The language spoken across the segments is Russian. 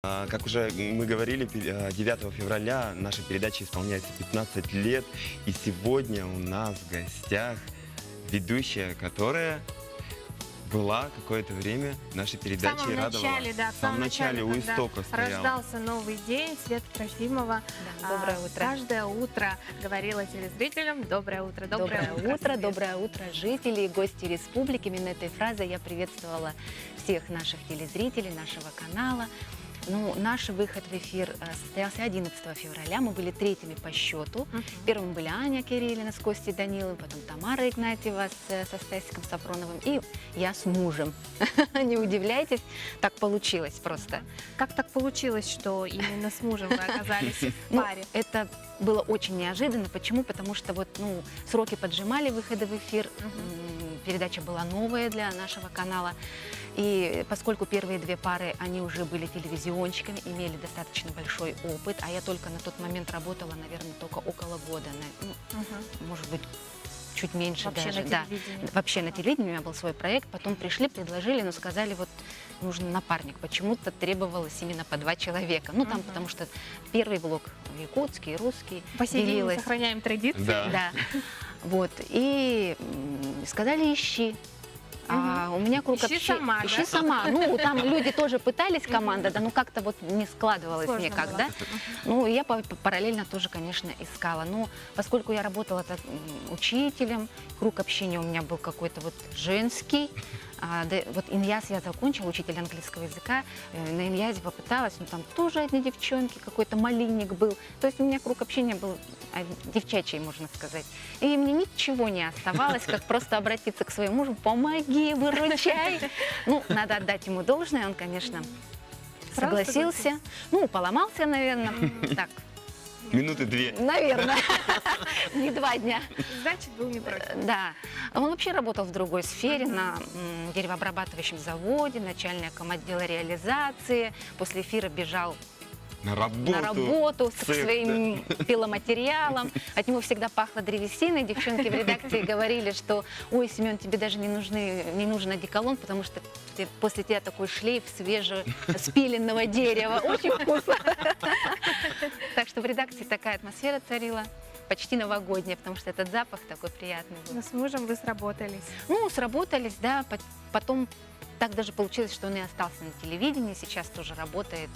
Как уже мы говорили, 9 февраля наша передача исполняется 15 лет. И сегодня у нас в гостях ведущая, которая была какое-то время в нашей передаче и радовала. В самом начале, у когда истоков стояла. рождался новый день, Света Трофимова Доброе утро. каждое утро говорила телезрителям «Доброе утро, Доброе утро, Свет». доброе утро, жители и гости республики. Именно этой фразой я приветствовала всех наших телезрителей, нашего канала. Ну, наш выход в эфир состоялся 11 февраля. Мы были третьими по счету. Первым были Аня Кириллина с Костей Даниловым, потом Тамара Игнатьева со Стасиком Сафроновым и я с мужем. Не удивляйтесь, так получилось просто. Как так получилось, что именно с мужем вы оказались в Ну, паре? это было очень неожиданно. Почему? Потому что сроки поджимали выхода в эфир. Передача была новая для нашего канала. И поскольку первые две пары, они уже были телевизионщиками, имели достаточно большой опыт, а я только на тот момент работала, наверное, только около года, может быть, чуть меньше Вообще даже. на Да. телевидении. Вообще на телевидении у меня был свой проект, потом пришли, предложили, но сказали, вот нужен напарник. Почему-то требовалось именно по 2 человека. Ну, там, потому что первый блок якутский, русский. По сей день мы делилось. сохраняем традиции. Да. Да. Вот. И сказали, ищи. А у меня круг Ищи общения. сама, да? Ищи сама. Ну, там люди тоже пытались, команда, да, но как-то вот не складывалось Сложно никак, было. да. Ну, и я параллельно тоже, конечно, искала. Но поскольку я работала так, учителем, круг общения у меня был какой-то вот женский. Вот Иньяс я закончила, учитель английского языка. На Иньязе попыталась, но там тоже одни девчонки, какой-то малинник был. То есть у меня круг общения был девчачий, можно сказать. И мне ничего не оставалось, как просто обратиться к своему мужу: помоги, выручай. Ну, надо отдать ему должное, он, конечно, Сразу согласился. Ну, поломался, наверное, так, Минуты 2. наверное, не 2 дня. Значит, был не против. Да, он вообще работал в другой сфере, на деревообрабатывающем заводе, начальником отдела реализации. После эфира бежал На работу. на работу к Цех, своим пиломатериалам. От него всегда пахло древесиной. Девчонки в редакции говорили, что: ой, Семен, тебе даже не нужен одеколон, потому что после тебя такой шлейф свежеспиленного дерева. Очень вкусно. Так что в редакции такая атмосфера царила, почти новогодняя, потому что этот запах такой приятный был. Но с мужем вы сработались. Ну, сработались, да. Потом так даже получилось, что он и остался на телевидении, сейчас тоже работает.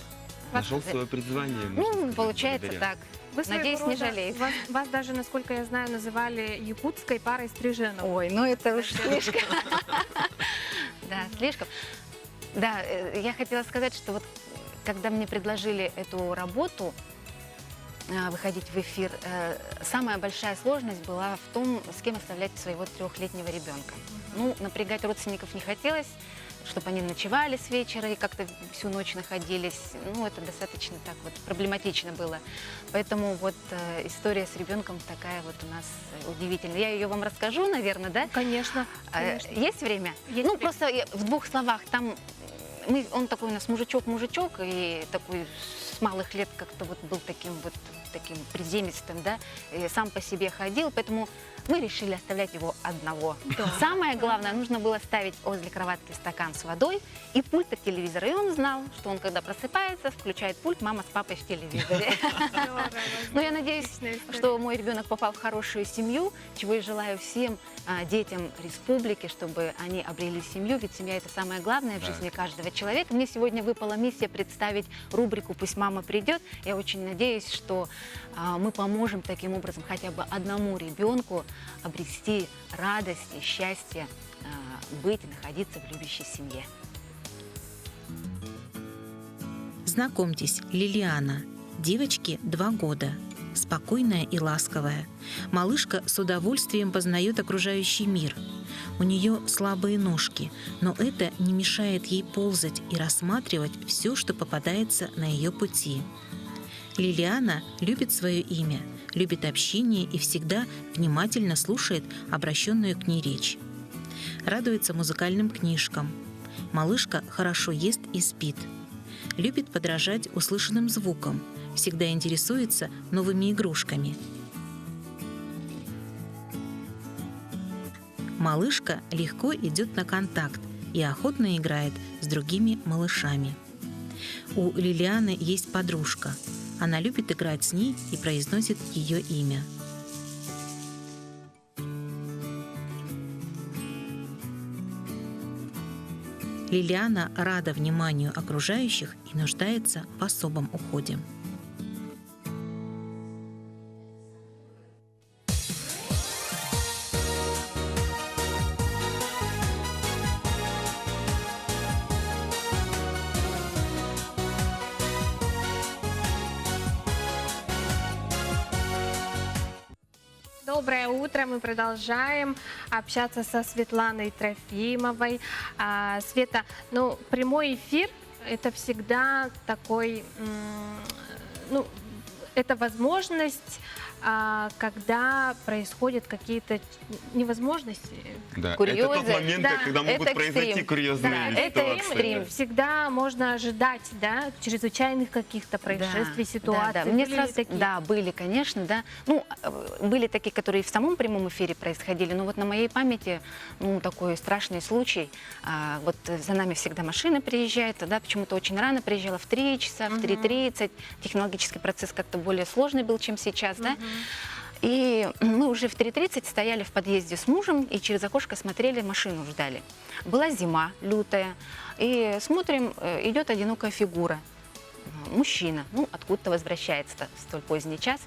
Нашел свое призвание. можно Ну, сказать, получается благодаря. так. Вы своего Надеюсь, не рода- жалеет. Вас даже, насколько я знаю, называли якутской парой Стриженов. Ой, ну это уж слишком. Да, слишком. Да, я хотела сказать, что вот когда мне предложили эту работу, выходить в эфир, самая большая сложность была в том, с кем оставлять своего 3-летнего ребенка. Ну, напрягать родственников не хотелось, чтобы они ночевали с вечера и как-то всю ночь находились. Ну, это достаточно так вот проблематично было. Поэтому вот история с ребенком такая вот у нас удивительная. Я ее вам расскажу, наверное, да? Конечно. Есть время? Есть Ну, время. просто в 2 словах. Там он такой у нас мужичок, и такой с малых лет как-то вот был таким приземистым, да, и сам по себе ходил, поэтому мы решили оставлять его одного. Самое главное, нужно было ставить возле кроватки стакан с водой и пульт от телевизора. И он знал, что он, когда просыпается, включает пульт, мама с папой в телевизоре. Но я надеюсь, что мой ребенок попал в хорошую семью, чего и желаю всем детям республики, чтобы они обрели семью, ведь семья — это самое главное в жизни каждого человека. Мне сегодня выпала миссия представить рубрику «Пусть мама придет». Я очень надеюсь, что мы поможем таким образом хотя бы одному ребенку обрести радость и счастье, быть и находиться в любящей семье. Знакомьтесь, Лилиана. Девочке 2 года. Спокойная и ласковая. Малышка с удовольствием познает окружающий мир. У нее слабые ножки, но это не мешает ей ползать и рассматривать все, что попадается на ее пути. Лилиана любит свое имя, любит общение и всегда внимательно слушает обращенную к ней речь. Радуется музыкальным книжкам. Малышка хорошо ест и спит. Любит подражать услышанным звукам, всегда интересуется новыми игрушками. Малышка легко идет на контакт и охотно играет с другими малышами. У Лилианы есть подружка. Она любит играть с ней и произносит ее имя. Лилиана рада вниманию окружающих и нуждается в особом уходе. Доброе утро. Мы продолжаем общаться со Светланой Трофимовой. Света, ну, прямой эфир – это всегда такой, ну, это возможность, когда происходят какие-то невозможности. Да, Курьезы. это тот момент, Да, когда могут это произойти экстрим. курьезные Да, ситуации. это экстрим. Всегда можно ожидать, да, чрезвычайных каких-то происшествий, ситуаций. Да, да. Мне Были ли сразу, такие? да, были, конечно, да. Ну, были такие, которые в самом прямом эфире происходили, но вот на моей памяти, ну, такой страшный случай. Вот за нами всегда машина приезжает, да, почему-то очень рано приезжала, в 3 часа, в 3:30. Технологический процесс как-то более сложный был, чем сейчас, да. И мы уже в 3:30 стояли в подъезде с мужем и через окошко смотрели, машину ждали. Была зима лютая, и смотрим, идет одинокая фигура. Мужчина, ну, откуда-то возвращается в столь поздний час.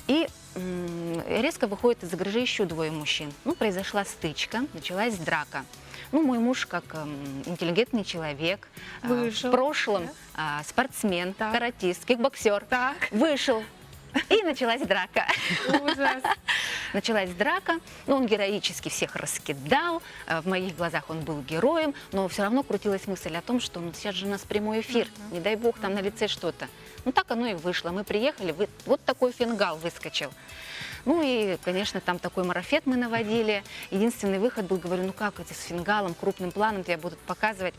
И резко выходит из-за гаража еще 2 мужчин. Ну, произошла стычка, началась драка. Ну, мой муж, как интеллигентный человек, Вышел, в прошлом спортсмен, Так. каратист, кикбоксер, Так, вышел. И началась драка. ужас. Началась драка, ну, он героически всех раскидал, в моих глазах он был героем, но все равно крутилась мысль о том, что ну, сейчас же у нас прямой эфир, не дай бог, там на лице что-то. Ну, так оно и вышло. Мы приехали, вот такой фингал выскочил. Ну и, конечно, там такой марафет мы наводили. Единственный выход был, говорю, ну как это с фингалом, крупным планом тебя будут показывать.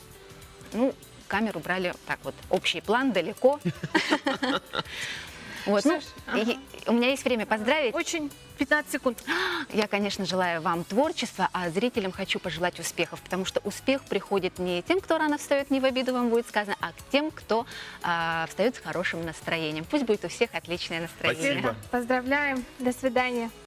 Ну, камеру брали так вот, общий план, далеко. Вот, ну, и у меня есть время поздравить. Очень 15 секунд. Я, конечно, желаю вам творчества, а зрителям хочу пожелать успехов, потому что успех приходит не тем, кто рано встает, не в обиду вам будет сказано, а к тем, кто встает с хорошим настроением. Пусть будет у всех отличное настроение. Спасибо. Поздравляем. До свидания.